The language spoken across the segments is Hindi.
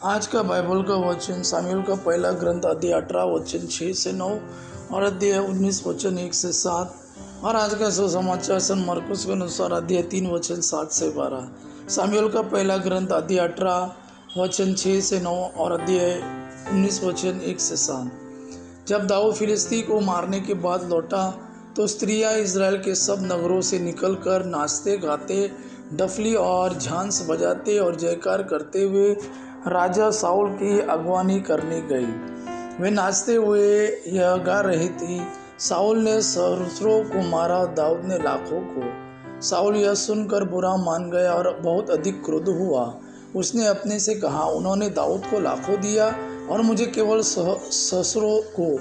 आज का बाइबल का वचन शामूएल का पहला ग्रंथ अध्याय 18 वचन 6 से 9 और अध्याय 19 वचन 1 से 7। और आज का सुसमाचार सन मरकुस के अनुसार अध्याय 3 वचन 7 से 12। शामूएल का पहला ग्रंथ अध्याय 18 वचन 6 से 9 और अध्याय 19 वचन 1 से 7। जब दाऊद फिलिस्ती को मारने के बाद लौटा तो स्त्रियां इज़राइल के सब नगरों से निकलकर नाचते गाते डफली और झांस बजाते और जयकार करते हुए राजा साउल की अगवानी करने गई। वे नाचते हुए यह गा रही थी, साउल ने सहस्रों को मारा, दाऊद ने लाखों को। साउल यह सुनकर बुरा मान गया और बहुत अधिक क्रुद्ध हुआ। उसने अपने से कहा, उन्होंने दाऊद को लाखों दिया और मुझे केवल सहस्रों को।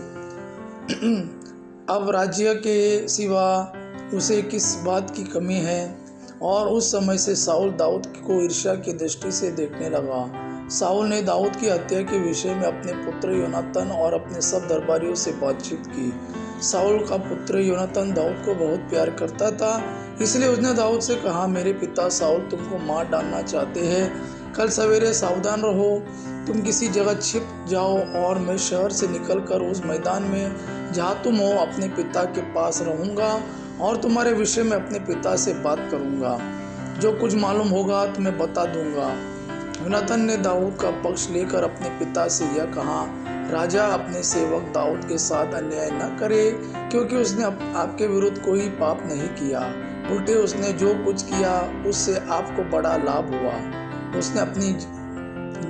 अब राज्य के सिवा उसे किस बात की कमी है? और उस समय से साउल दाऊद को ईर्ष्या की दृष्टि से देखने लगा। साउल ने दाऊद की हत्या के विषय में अपने पुत्र योनातान और अपने सब दरबारियों से बातचीत की। साउल का पुत्र योनातान दाऊद को बहुत प्यार करता था, इसलिए उसने दाऊद से कहा, मेरे पिता साउल तुमको मार डालना चाहते हैं। कल सवेरे सावधान रहो, तुम किसी जगह छिप जाओ और मैं शहर से निकलकर उस मैदान में जहाँ तुम हो अपने पिता के पास रहूँगा और तुम्हारे विषय में अपने पिता से बात करूँगा। जो कुछ मालूम होगा तुम्हें बता दूंगा। योनातान ने दाऊद का पक्ष लेकर अपने पिता से यह कहा, राजा अपने सेवक दाऊद के साथ अन्याय न करे, क्योंकि उसने आपके विरुद्ध कोई पाप नहीं किया। उल्टे उसने जो कुछ किया उससे आपको बड़ा लाभ हुआ। उसने अपनी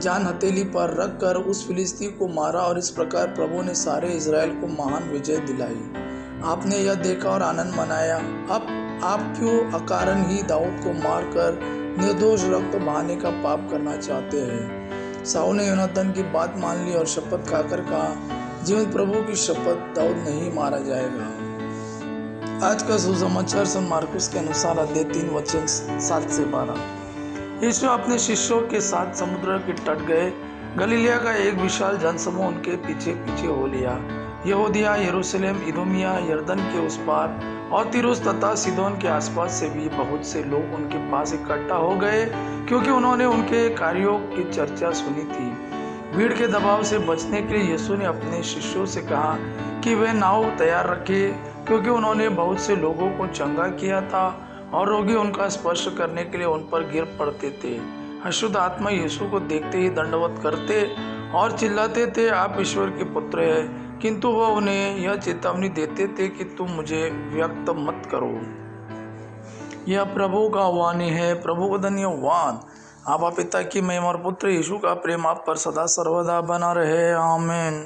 जान हथेली पर रखकर उस फिलिस्ती को मारा और इस प्रकार प्रभु ने सारे इज़राइल को महान विजय दिलाई। आपने यह देखा और आनंद मनाया। अब आप क्यों अकारण ही दाऊद को मारकर निर्दोष रक्त बहाने का पाप करना चाहते हैं? साउल ने योनातान की बात मान ली और शपथ खाकर कहा, जीवित प्रभु की शपथ, दाऊद नहीं मारा जाएगा। आज का सुसमाचार सन मार्कुस के अनुसार अध्याय 3 वचन 7 से 12। यीशु अपने शिष्यों के साथ समुद्र के तट गए। गलीलिया का एक विशाल जनसमूह उनके पीछे पीछे हो लिया। यहूदिया, यरूशलेम, इदोमिया, यरदन के उस पार और तीरुस तथा सीदोन के आसपास से भी बहुत से लोग उनके पास इकट्ठा हो गए, क्योंकि उन्होंने उनके कार्यों की चर्चा सुनी थी। भीड़ के दबाव से बचने के लिए यीशु ने अपने शिष्यों से कहा कि वे नाव तैयार रखें, क्योंकि उन्होंने बहुत से लोगों को चंगा किया था और रोगी उनका स्पर्श करने के लिए उन पर गिर पड़ते थे। अशुद्ध आत्मा यीशु को देखते ही दंडवत करते और चिल्लाते थे, आप ईश्वर के पुत्र हैं। किंतु वह उन्हें यह चेतावनी देते थे कि तुम मुझे व्यक्त मत करो। यह प्रभु का वाणी है। प्रभु को धन्यवाद। आबा पिता की महिमा और पुत्र यीशु का प्रेम आप पर सदा सर्वदा बना रहे। आमीन।